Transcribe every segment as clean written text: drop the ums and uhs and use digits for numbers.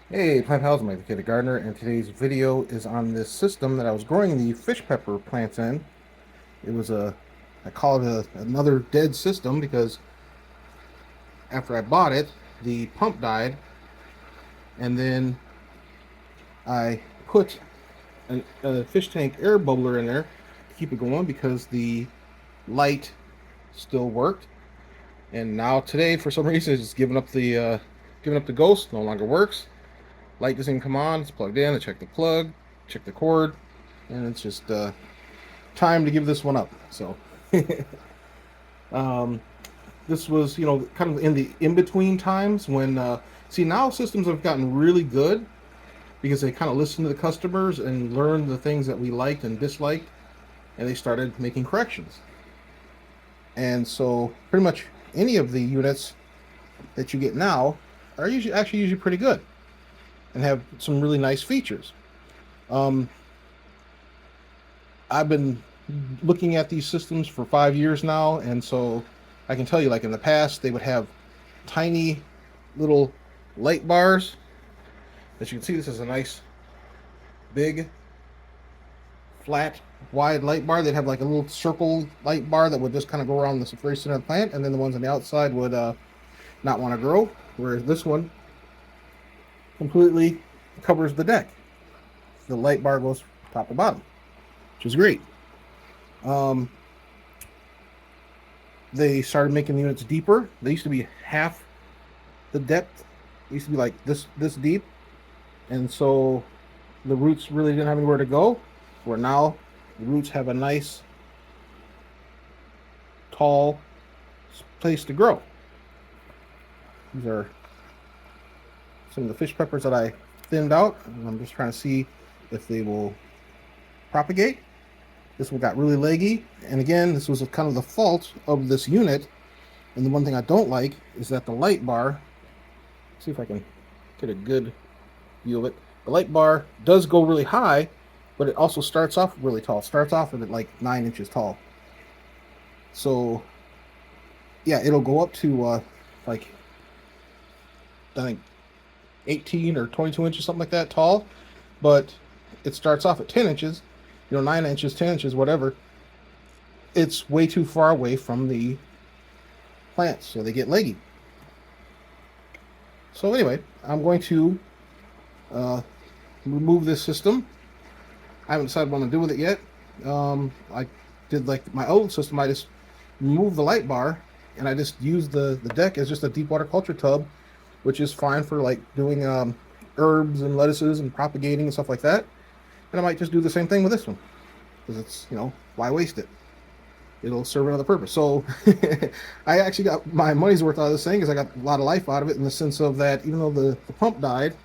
Hey, Plant Pals, I'm Mike the Kid Gardener, and today's video is on this system that I was growing the fish pepper plants in. It was I call it another dead system because after I bought it, the pump died, and then I put a fish tank air bubbler in there to keep it going because the light still worked. And now today, for some reason, it's giving up the ghost. No longer works. Light doesn't even come on. It's plugged in. I check the plug, check the cord, and it's just time to give this one up. So um, this was, kind of in the in between times when see now systems have gotten really good because they kind of listened to the customers and learned the things that we liked and disliked, and they started making corrections. And so pretty much any of the units that you get now are usually pretty good and have some really nice features. Um, I've been looking at these systems for 5 years now, and so I can tell you, like in the past, they would have tiny little light bars. As you can see, this is a nice, big, flat, wide light bar. They'd have like a little circle light bar that would just kind of go around the very center of the plant, and then the ones on the outside would not want to grow. Whereas this one completely covers the deck. The light bar goes top to bottom, which is great. Um, they started making the units deeper. They used to be half the depth. It used to be like this deep, and so the roots really didn't have anywhere to go. Where now the roots have a nice, tall place to grow. These are some of the fish peppers that I thinned out. I'm just trying to see if they will propagate. This one got really leggy, and again, this was kind of the fault of this unit. And the one thing I don't like is that the light bar. See if I can get a good view of it. The light bar does go really high, but it also starts off really tall. It starts off at like 9 inches tall. So yeah, it'll go up to like I think 18 or 22 inches, something like that tall. But it starts off at 10 inches, 9 inches, 10 inches, whatever. It's way too far away from the plants, so they get leggy. So anyway, I'm going to remove this system. I haven't decided what I'm going to do with it yet. I did like my old system. I just removed the light bar and I just used the deck as just a deep water culture tub, which is fine for like doing herbs and lettuces and propagating and stuff like that. And I might just do the same thing with this one because it's, why waste it? It'll serve another purpose. So I actually got my money's worth out of this thing because I got a lot of life out of it in the sense of that even though the pump died,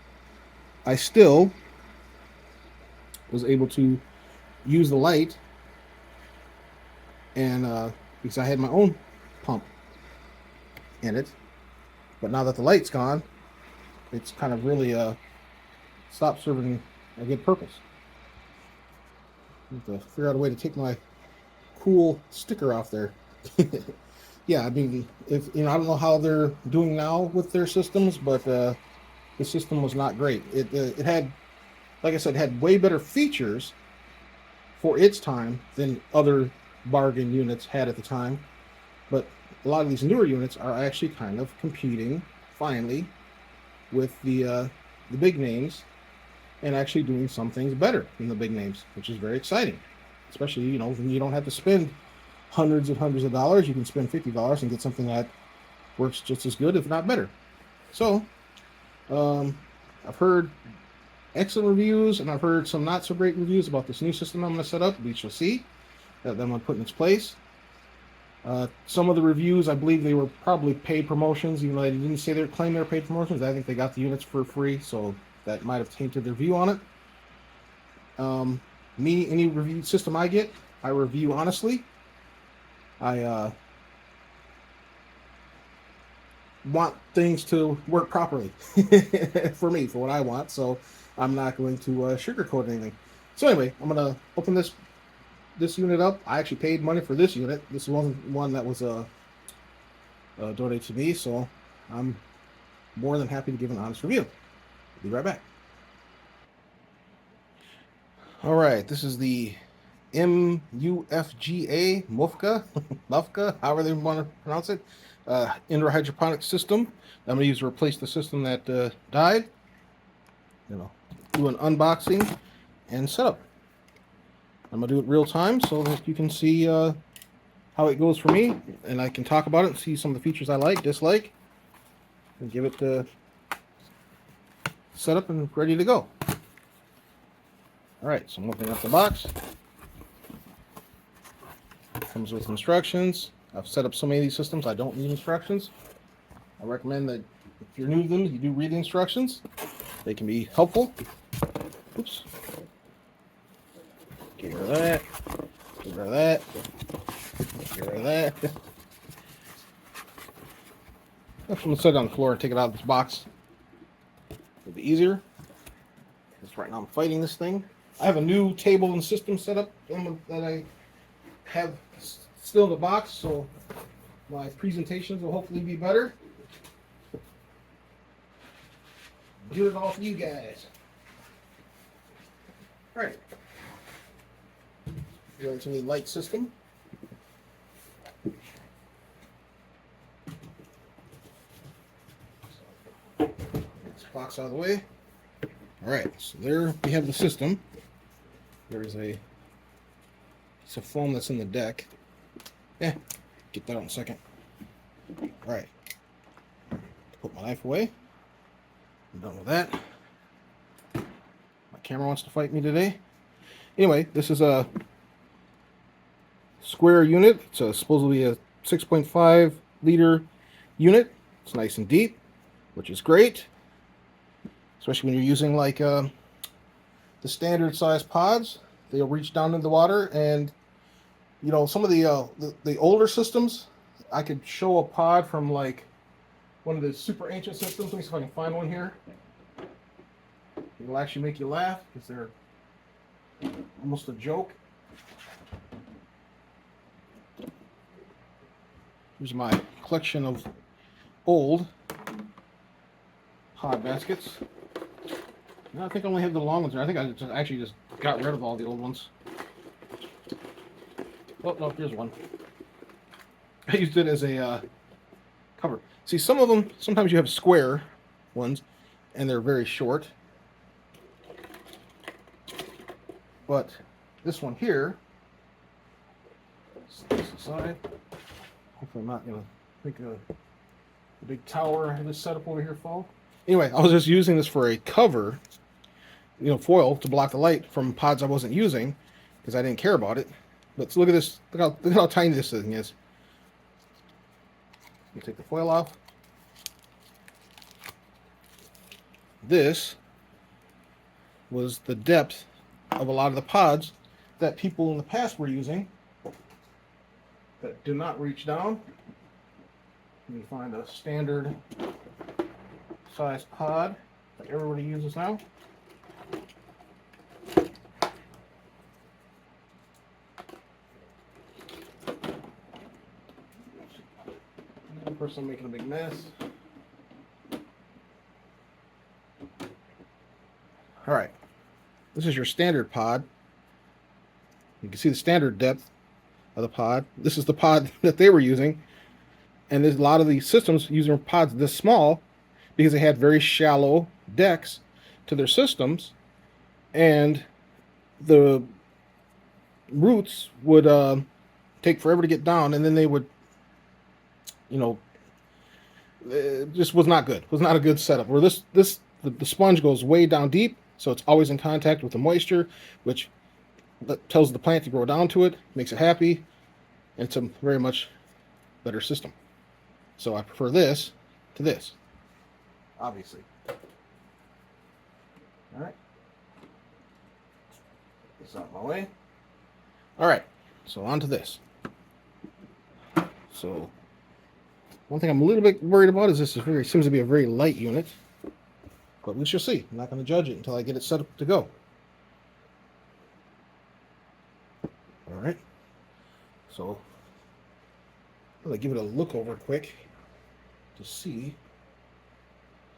I still was able to use the light and because I had my own pump in it. But now that the light's gone, it's kind of really stopped serving a good purpose. I have to figure out a way to take my cool sticker off there. Yeah, I mean, if I don't know how they're doing now with their systems, but the system was not great. It had, like I said, had way better features for its time than other bargain units had at the time. But a lot of these newer units are actually kind of competing finally with the big names and actually doing some things better than the big names, which is very exciting. Especially when you don't have to spend hundreds of dollars. You can spend $50 and get something that works just as good, if not better. So I've heard excellent reviews and I've heard some not so great reviews about this new system I'm going to set up. We shall see that I'm going to put in its place. Some of the reviews, I believe they were probably paid promotions, even though they didn't say they claim they were paid promotions. I think they got the units for free, so that might have tainted their view on it. Any review system I get, I review honestly. I want things to work properly for me, for what I want, so I'm not going to sugarcoat anything. So anyway, I'm going to open this unit up. I actually paid money for this unit. This wasn't one that was donated to me, so I'm more than happy to give an honest review. Be right back. All right, this is the MUFGA, MUFGA, however they want to pronounce it, indoor hydroponic system. I'm going to use to replace the system that died. Do an unboxing and setup. I'm going to do it real time so that you can see how it goes for me, and I can talk about it and see some of the features I like, dislike, and give it the setup and ready to go. All right, so I'm opening up the box. Comes with instructions. I've set up so many of these systems, I don't need instructions. I recommend that if you're new to them, you do read the instructions. They can be helpful. Oops. Get rid of that. Get rid of that. Get rid of that. I'm going to set it on the floor and take it out of this box. It'll be easier. Because right now I'm fighting this thing. I have a new table and system set up that I have still in the box, so my presentations will hopefully be better. Do it all for you guys. All right. Go into the light system. Get this box out of the way. All right, so there we have the system. There's a piece of foam that's in the deck. Yeah, get that out in a second. All right, put my knife away. I'm done with that. My camera wants to fight me today. Anyway, this is a square unit. It's supposedly a 6.5 liter unit. It's nice and deep, which is great, especially when you're using like the standard size pods. They'll reach down into the water, and you know, some of the older systems, I could show a pod from like one of the super ancient systems. Let me see if I can find one here. It'll actually make you laugh because they're almost a joke. Here's my collection of old pod baskets. No, I think I only have the long ones there. I think I actually just got rid of all the old ones. Oh, no, here's one. I used it as a cover. See, some of them, sometimes you have square ones, and they're very short. But this one here, set this aside. Hopefully I'm not going to make a big tower of this setup over here fall. Anyway, I was just using this for a cover, you know, foil to block the light from pods I wasn't using because I didn't care about it. But look at this. Look how tiny this thing is. You take the foil off. This was the depth of a lot of the pods that people in the past were using that do not reach down. Let me find a standard size pod that everybody uses now. Of course, I'm making a big mess. All right, this is your standard pod. You can see the standard depth of the pod. This is the pod that they were using, and there's a lot of these systems using pods this small because they had very shallow decks to their systems, and the roots would take forever to get down, and then they would, you know, it just was not good. It was not a good setup. Where the sponge goes way down deep, so it's always in contact with the moisture, which tells the plant to grow down to it, makes it happy, and it's a very much better system. So I prefer this to this, obviously. All right, get this out of my way. All right, so on to this. So one thing I'm a little bit worried about is this seems to be a very light unit, but we shall see. I'm not going to judge it until I get it set up to go. All right, so I'm going to give it a look over quick to see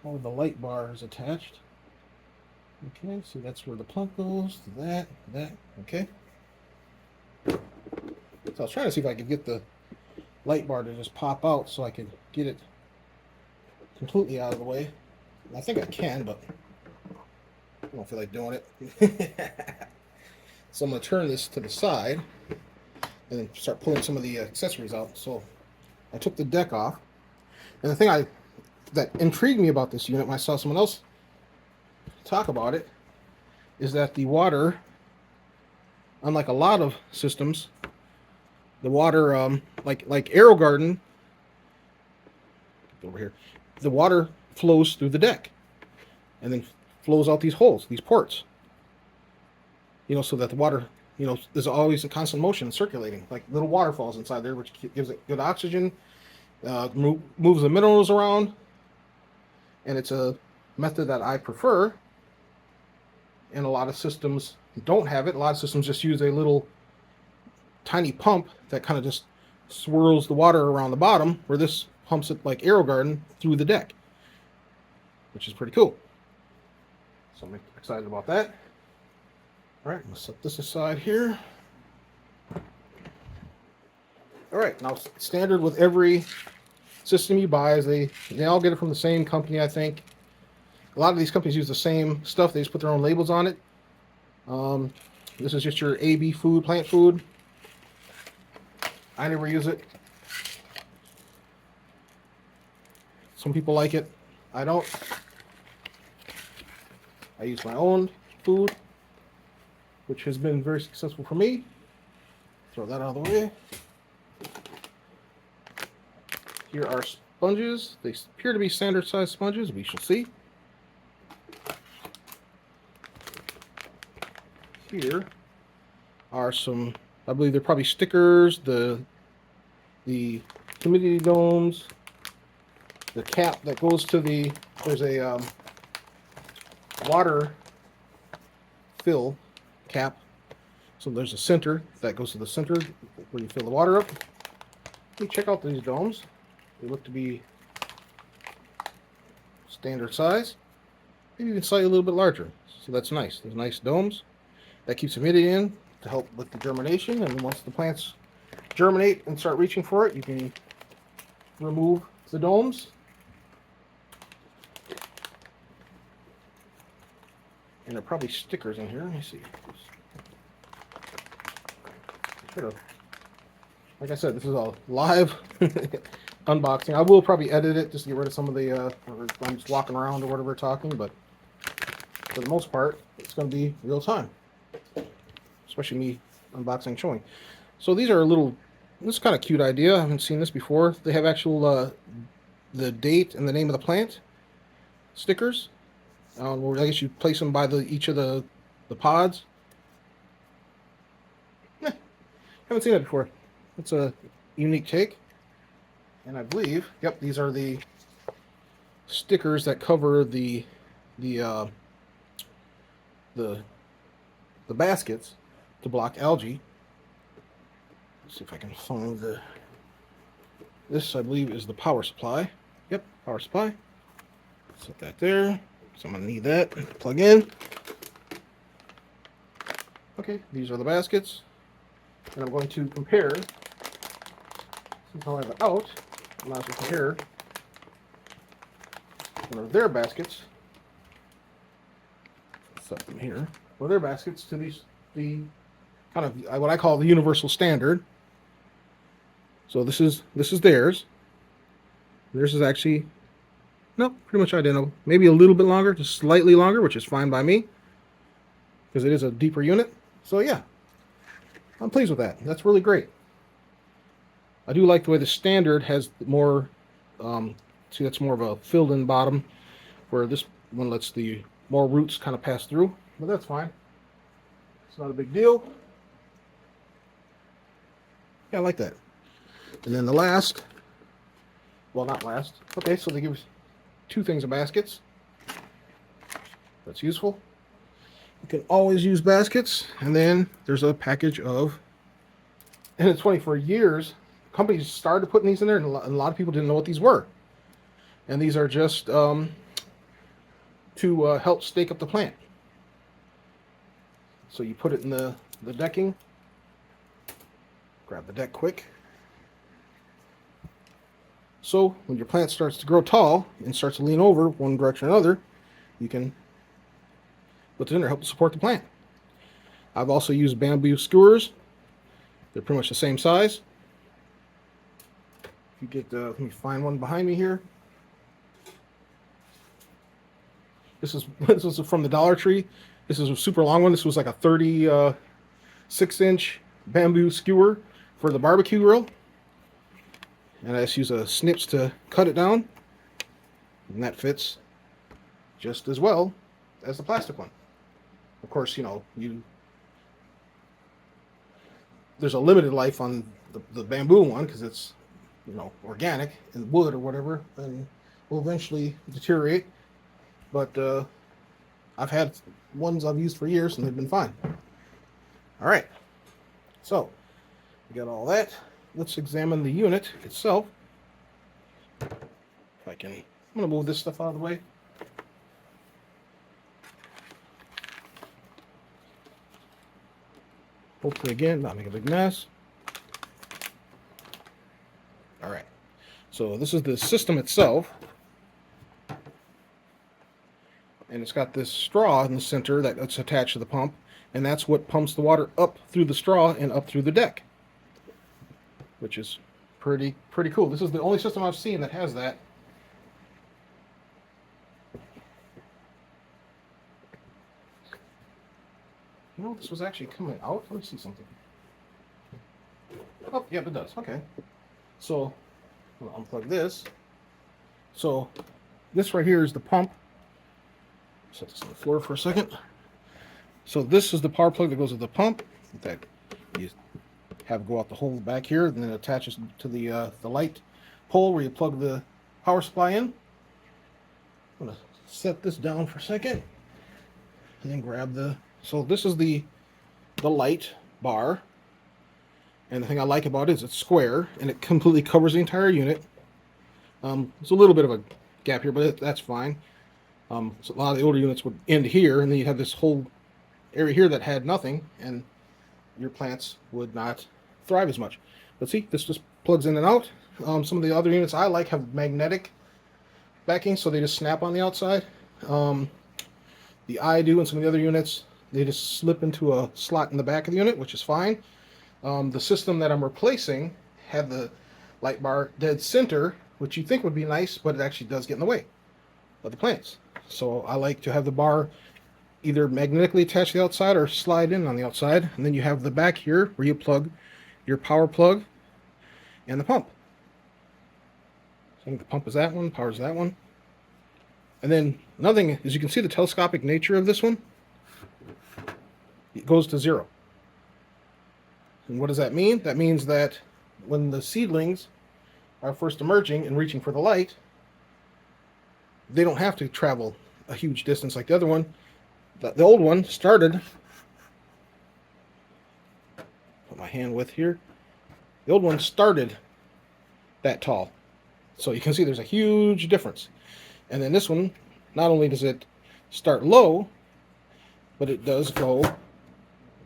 how the light bar is attached. Okay, so that's where the plug goes, to that, okay. So I was trying to see if I could get the light bar to just pop out so I could get it completely out of the way. I think I can, but I don't feel like doing it. So I'm going to turn this to the side and then start pulling some of the accessories out. So I took the deck off. And the thing that intrigued me about this unit when I saw someone else talk about it is that the water, unlike a lot of systems, the water, like AeroGarden, over here, the water flows through the deck and then flows out these holes, these ports. You know, so that the water, you know, there's always a constant motion circulating, like little waterfalls inside there, which gives it good oxygen, moves the minerals around, and it's a method that I prefer. And a lot of systems don't have it. A lot of systems just use a little tiny pump that kind of just swirls the water around the bottom, where this pumps it like AeroGarden through the deck, which is pretty cool. So I'm excited about that. All right, let's set this aside here. All right, now standard with every system you buy is they all get it from the same company, I think. A lot of these companies use the same stuff. They just put their own labels on it. This is just your AB food, plant food. I never use it. Some people like it. I don't. I use my own food, which has been very successful for me. Throw that out of the way. Here are sponges. They appear to be standard size sponges. We shall see. Here are some, I believe they're probably stickers, the humidity domes, the cap that goes to the, there's a water fill cap. So there's a center that goes to the center where you fill the water up. Let me check out these domes. They look to be standard size, maybe even slightly a little bit larger. So that's nice. There's nice domes. That keeps humidity in to help with the germination, and once the plants germinate and start reaching for it, you can remove the domes. And there are probably stickers in here. Let me see. Like I said, this is a live unboxing. I will probably edit it just to get rid of some of the, I'm just walking around or whatever talking, but for the most part, it's going to be real time. Especially me unboxing showing. So these are a little, this is kind of cute idea. I haven't seen this before. They have actual the date and the name of the plant stickers. I guess you place them by each of the pods. Haven't seen that before. It's a unique take. And I believe, yep, these are the stickers that cover the baskets to block algae. Let's see if I can find this, I believe, is the power supply. Yep, power supply. Set that there. So I'm going to need that. Plug in. Okay, these are the baskets. And I'm going to compare, since I have it out, I'm going to compare one of their baskets. Set them here. One of their baskets to the kind of what I call the universal standard. So this is theirs. Theirs is actually, no, pretty much identical. Maybe a little bit longer, just slightly longer, which is fine by me because it is a deeper unit. So yeah, I'm pleased with that. That's really great. I do like the way the standard has more, see, that's more of a filled-in bottom, where this one lets the more roots kind of pass through. But that's fine. It's not a big deal. Yeah, I like that. And then the last, well, not last. Okay, so they give us two things of baskets. That's useful. You can always use baskets. And then there's a package of, and it's funny, for years, companies started putting these in there, and a lot of people didn't know what these were. And these are just to help stake up the plant. So you put it in the decking, grab the deck quick. So when your plant starts to grow tall and starts to lean over one direction or another, you can put it in there, help to support the plant. I've also used bamboo skewers. They're pretty much the same size. If you get, let me find one behind me here. This is from the Dollar Tree. This is a super long one. This was like a 36-inch bamboo skewer for the barbecue grill. And I just use a snips to cut it down. And that fits just as well as the plastic one. Of course, there's a limited life on the bamboo one because it's, organic and wood or whatever, and will eventually deteriorate. But I've had ones I've used for years and they've been fine. All right, so we got all that. Let's examine the unit itself. If I can, I'm going to move this stuff out of the way. Hopefully, again, not make a big mess. All right, so this is the system itself. And it's got this straw in the center that's attached to the pump, and that's what pumps the water up through the straw and up through the deck, which is pretty cool. This is the only system I've seen that has that. This was actually coming out. Let me see something. Oh, yeah, it does. Okay. So, I'll unplug this. So, this right here is the pump. Set this on the floor for a second. So this is the power plug that goes with the pump that you have go out the hole back here, and then it attaches to the light pole where you plug the power supply in. I'm gonna set this down for a second, and then grab the. So this is the light bar, and the thing I like about it is it's square and it completely covers the entire unit. There's a little bit of a gap here, but that's fine. So a lot of the older units would end here, and then you'd have this whole area here that had nothing, and your plants would not thrive as much. But see, this just plugs in and out. Some of the other units I like have magnetic backing, so they just snap on the outside. The I-Do and some of the other units, they just slip into a slot in the back of the unit, which is fine. The system that I'm replacing had the light bar dead center, which you think would be nice, but it actually does get in the way of the plants. So I like to have the bar either magnetically attached to the outside or slide in on the outside. And then you have the back here where you plug your power plug and the pump. So I think the pump is that one, power is that one. And then another thing is you can see the telescopic nature of this one. It goes to 0. And what does that mean? That means that when the seedlings are first emerging and reaching for the light, they don't have to travel a huge distance like the other one. The old one started, put my hand width here, the old one started that tall. So you can see there's a huge difference. And then this one, not only does it start low, but it does go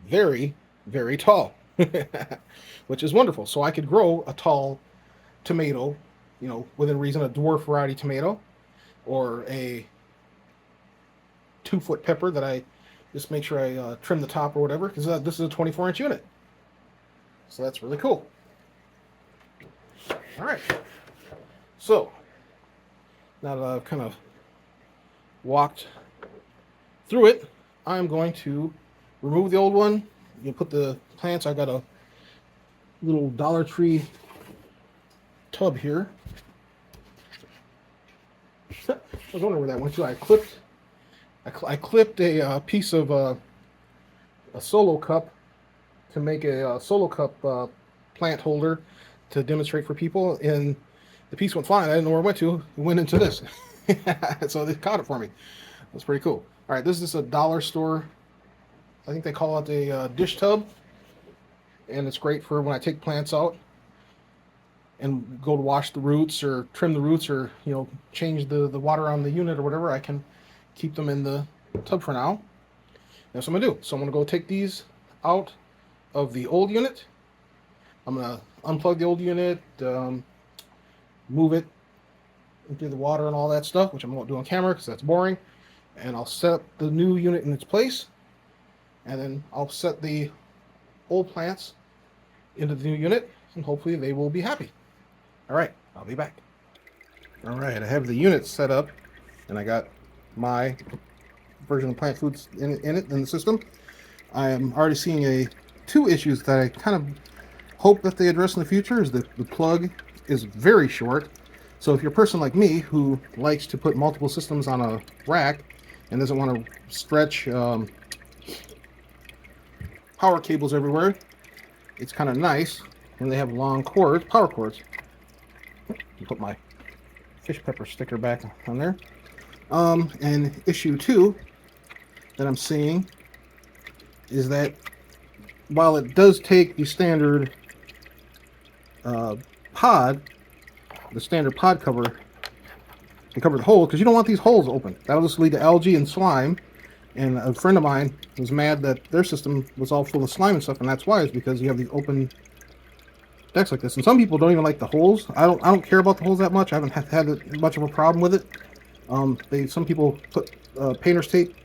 very, very tall, which is wonderful. So I could grow a tall tomato, within reason, a dwarf variety tomato, or a 2-foot pepper that I just make sure I trim the top or whatever, because this is a 24-inch unit. So that's really cool. All right. So now that I've kind of walked through it, I'm going to remove the old one. You put the plants. I got a little Dollar Tree tub here. I was wondering where that went to. I clipped a piece of a solo cup to make a solo cup plant holder to demonstrate for people, and the piece went flying. I didn't know where it went to. It went into this. So they caught it for me. That's pretty cool. All right, this is a dollar store. I think they call it a dish tub, and it's great for when I take plants out and go to wash the roots or trim the roots or change the water on the unit or whatever. I can keep them in the tub for now. That's what I'm gonna do. So I'm gonna go take these out of the old unit. I'm gonna unplug the old unit, move it into the water and all that stuff, which I won't do on camera because that's boring. And I'll set up the new unit in its place, and then I'll set the old plants into the new unit, and hopefully they will be happy. All right, I'll be back. All right, I have the unit set up, and I got my version of plant foods in the system. I am already seeing two issues that I kind of hope that they address in the future. Is that the plug is very short. So if you're a person like me who likes to put multiple systems on a rack and doesn't want to stretch power cables everywhere, it's kind of nice when they have long cords, power cords. Put my fish pepper sticker back on there. And issue 2 that I'm seeing is that while it does take the standard pod, the standard pod cover, to cover the hole, because you don't want these holes open. That'll just lead to algae and slime. And a friend of mine was mad that their system was all full of slime and stuff, and that's why, is because you have these open decks like this. And some people don't even like the holes. I don't care about the holes that much. I haven't had much of a problem with it. Some people put painter's tape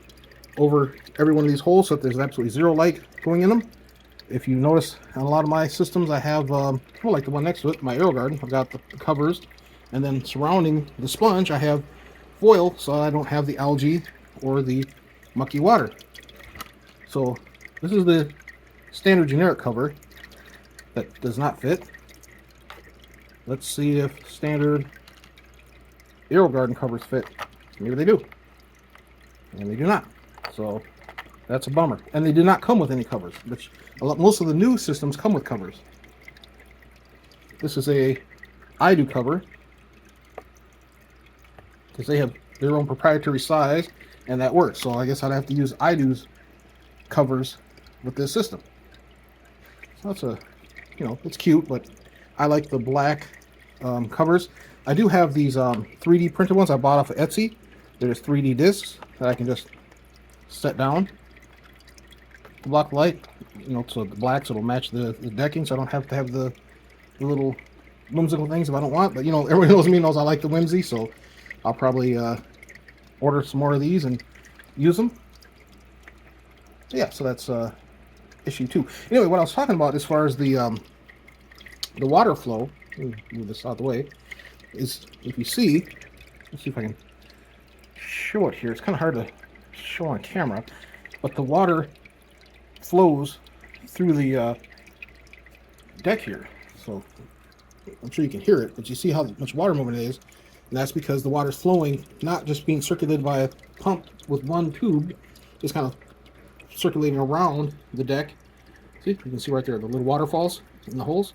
over every one of these holes so that there's absolutely zero light going in them. If you notice on a lot of my systems, I have, like the one next to it, my AeroGarden, I've got the covers, and then surrounding the sponge, I have foil so I don't have the algae or the mucky water. So this is the standard generic cover that does not fit. Let's see if standard AeroGarden covers fit. Maybe they do. And they do not. So that's a bummer. And they do not come with any covers, which most of the new systems come with covers. This is a iDo cover, because they have their own proprietary size, and that works. So I guess I'd have to use iDo's covers with this system. So that's it's cute, but I like the black covers. I do have these 3D printed ones I bought off of Etsy. They're just 3D discs that I can just set down to block the light, so the black, so it'll match the decking, so I don't have to have the little whimsical things if I don't want. But everybody knows me, knows I like the whimsy, so I'll probably order some more of these and use them. Yeah, so that's issue 2. Anyway, what I was talking about as far as the water flow, move this out of the way, is if you see, let's see if I can show it here. It's kind of hard to show on camera, but the water flows through the deck here. So I'm sure you can hear it, but you see how much water movement it is, and that's because the water's flowing, not just being circulated by a pump with one tube, just kind of circulating around the deck. See, you can see right there the little waterfalls in the holes,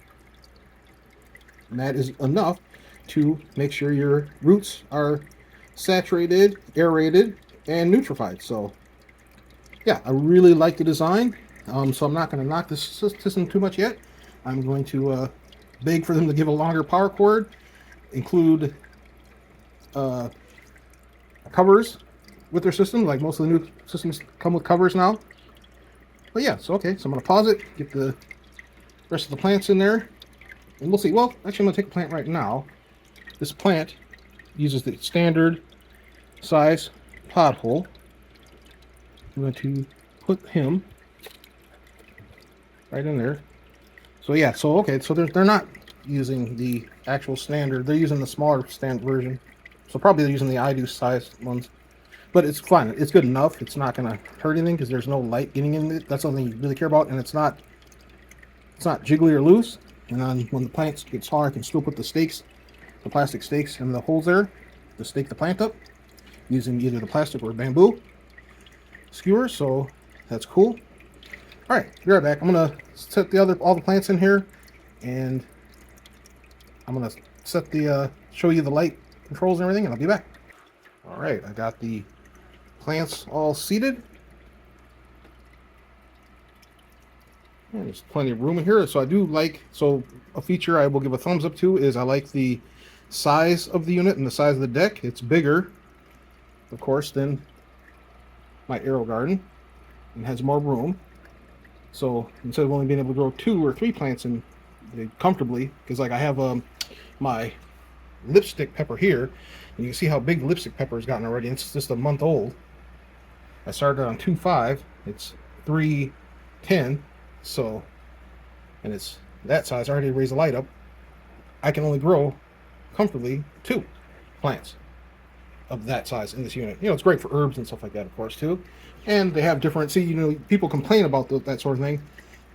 and that is enough to make sure your roots are saturated, aerated, and nutrified. So yeah, I really like the design. So I'm not going to knock this system too much yet. I'm going to beg for them to give a longer power cord, include covers with their system, like most of the new systems come with covers now. But yeah, so okay, so I'm going to pause it, get the rest of the plants in there, and we'll see. Well, actually, I'm going to take a plant right now. This plant uses the standard size pod hole. I'm going to put him right in there. So yeah, so okay, so they're not using the actual standard. They're using the smaller standard version. So probably they're using the iDo size ones. But it's fine. It's good enough. It's not going to hurt anything because there's no light getting in it. That's something you really care about, and it's not jiggly or loose. And then when the plants get taller, I can still put the stakes, the plastic stakes in the holes there to stake the plant up using either the plastic or bamboo skewers. So that's cool. All right, be right back. I'm gonna set all the plants in here, and I'm gonna set the show you the light controls and everything, and I'll be back. All right, I got the plants all seated. And there's plenty of room in here. So I do like, so a feature I will give a thumbs up to is I like the size of the unit and the size of the deck. It's bigger, of course, than my AeroGarden. and has more room. So instead of only being able to grow 2 or 3 plants in comfortably, because like I have my lipstick pepper here, and you can see how big the lipstick pepper has gotten already. It's just a month old. I started on 2.5. It's 3.10. So, and it's that size. I already raised the light up. I can only grow comfortably 2 plants of that size in this unit. You know, it's great for herbs and stuff like that, of course, too. And they have different, see, you know, people complain about that sort of thing,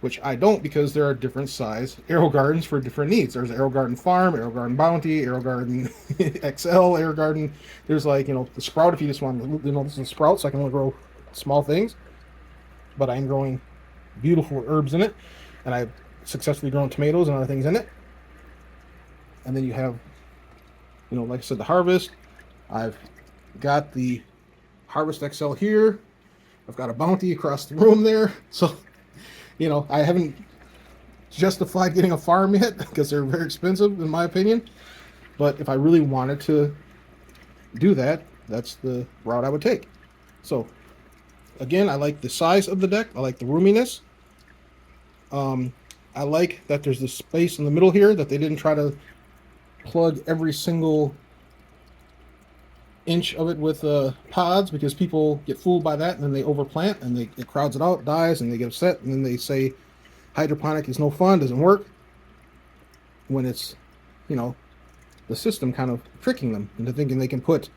which I don't, because there are different size AeroGardens for different needs. There's AeroGarden Farm, AeroGarden Bounty, AeroGarden XL, AeroGarden. There's like, you know, the Sprout, if you just want to, you know, this is a Sprout, so I can only grow small things. But I'm growing beautiful herbs in it, and I've successfully grown tomatoes and other things in it. And then you have, you know, like I said, the Harvest. I've got the Harvest XL here. I've got a Bounty across the room there. So, you know, I haven't justified getting a farm yet because they're very expensive, in my opinion. But if I really wanted to do that, that's the route I would take. So, again, I like the size of the deck. I like the roominess. I like that there's this space in the middle here, that they didn't try to plug every single inch of it with pods, because people get fooled by that and then they overplant and it crowds it out, dies, and they get upset, and then they say hydroponic is no fun, doesn't work, when it's, you know, the system kind of tricking them into thinking they can put,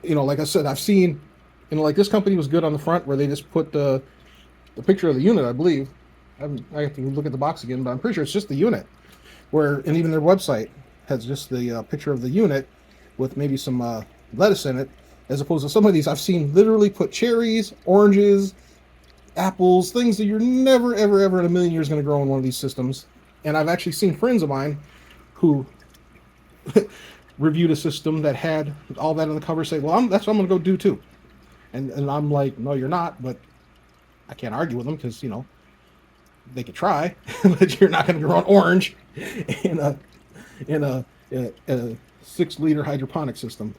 you know, like I said, I've seen, you know, like this company was good on the front where they just put the picture of the unit, I believe. I have to look at the box again, but I'm pretty sure it's just the unit, where, and even their website has just the picture of the unit with maybe some lettuce in it, as opposed to some of these I've seen literally put cherries, oranges, apples, things that you're never, ever, ever in a million years going to grow in one of these systems. And I've actually seen friends of mine who reviewed a system that had all that on the cover, say, well, that's what I'm going to go do too. And I'm like, no, you're not, but I can't argue with them, because, you know, they could try, but you're not going to grow an orange in a 6-liter hydroponic system.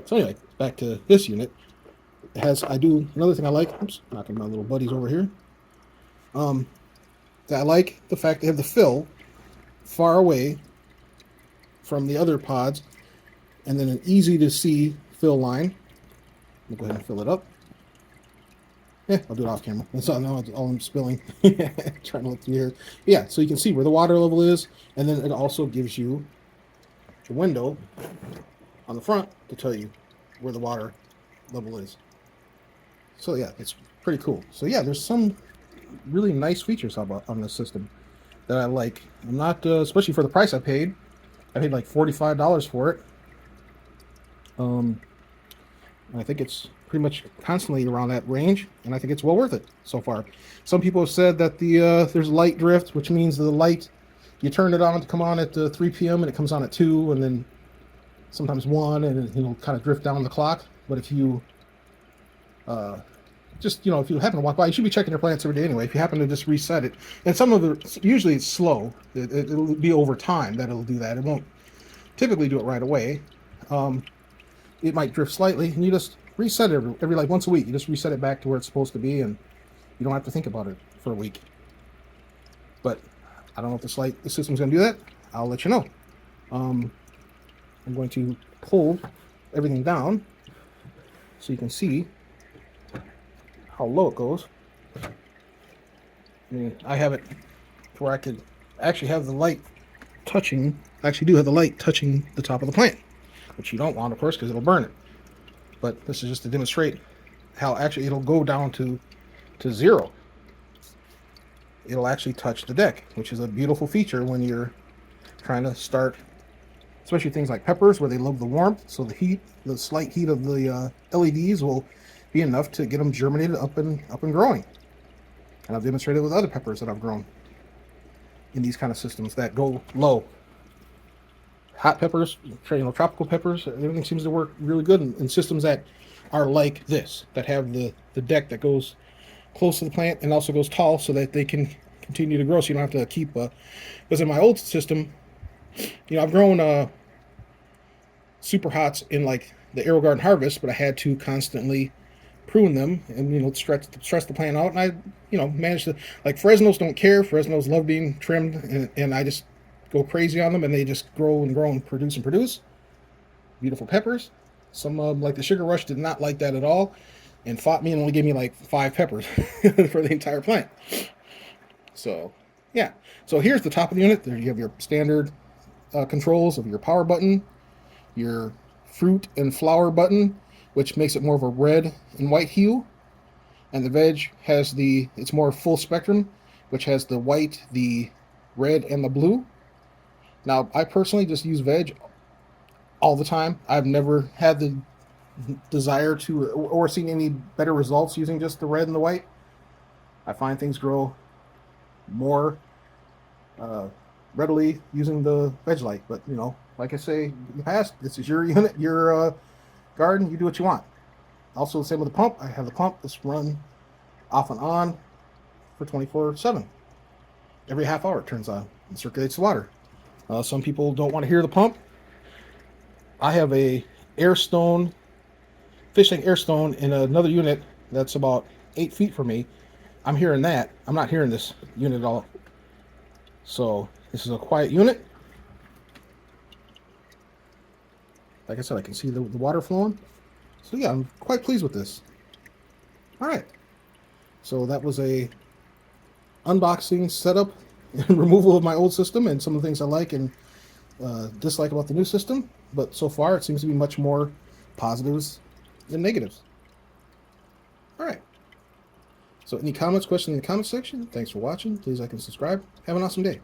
So anyway, back to this unit. It has, I do, another thing I like, oops, knocking my little buddies over here. I like the fact they have the fill far away from the other pods, and then an easy to see fill line. I'll go ahead and fill it up. Yeah, I'll do it off camera. That's all, no, all I'm spilling. Trying to look through here. Yeah, so you can see where the water level is, and then it also gives you a window on the front to tell you where the water level is. So yeah, it's pretty cool. So yeah, there's some really nice features on this system that I like. I'm not, especially for the price I paid. I paid like $45 for it. I think it's pretty much constantly around that range, and I think it's well worth it so far. Some people have said that there's light drift, which means the light, you turn it on to come on at 3 p.m. and it comes on at 2, and then sometimes 1, and it'll kind of drift down the clock. But if you just, you know, if you happen to walk by, you should be checking your plants every day anyway. If you happen to just reset it, and some of it, usually it's slow. It'll be over time that it'll do that. It won't typically do it right away. It might drift slightly, and you just reset it every like once a week. You just reset it back to where it's supposed to be, and you don't have to think about it for a week. But I don't know if the system's going to do that. I'll let you know. I'm going to pull everything down so you can see how low it goes. I mean, I have it where I could actually have the light touching. I actually do have the light touching the top of the plant, which you don't want, of course, because it'll burn it. But this is just to demonstrate how actually it'll go down to 0. It'll actually touch the deck, which is a beautiful feature when you're trying to start, especially things like peppers where they love the warmth. So the heat, the slight heat of the LEDs will be enough to get them germinated up and growing. And I've demonstrated with other peppers that I've grown in these kind of systems that go low. Hot peppers, you know, tropical peppers, everything seems to work really good in systems that are like this, that have the deck that goes close to the plant and also goes tall, so that they can continue to grow, so you don't have to keep, because in my old system, you know, I've grown super hots in like the AeroGarden Harvest, but I had to constantly prune them and, you know, stress the plant out. And I, you know, managed to, like, Fresnos don't care. Fresnos love being trimmed, and I just go crazy on them, and they just grow and grow and produce and produce. Beautiful peppers. Some like the Sugar Rush did not like that at all, and fought me and only gave me like 5 peppers for the entire plant. So yeah. So here's the top of the unit. There you have your standard controls of your power button, your fruit and flower button, which makes it more of a red and white hue, and the veg has it's more full spectrum, which has the white, the red, and the blue. Now, I personally just use veg all the time. I've never had the desire to or seen any better results using just the red and the white. I find things grow more readily using the veg light, but you know, like I say in the past, this is your unit, your garden. You do what you want. Also, the same with the pump. I have the pump that's run off and on for 24/7. Every half hour it turns on and circulates the water. Some people don't want to hear the pump. I have a Airstone, fish tank Airstone in another unit that's about 8 feet from me. I'm hearing that. I'm not hearing this unit at all. So this is a quiet unit. Like I said, I can see the water flowing. So yeah, I'm quite pleased with this. All right. So that was a unboxing, setup, and removal of my old system and some of the things I like and dislike about the new system. But so far, it seems to be much more positives than negatives. All right. So any comments, questions in the comment section? Thanks for watching. Please like and subscribe. Have an awesome day.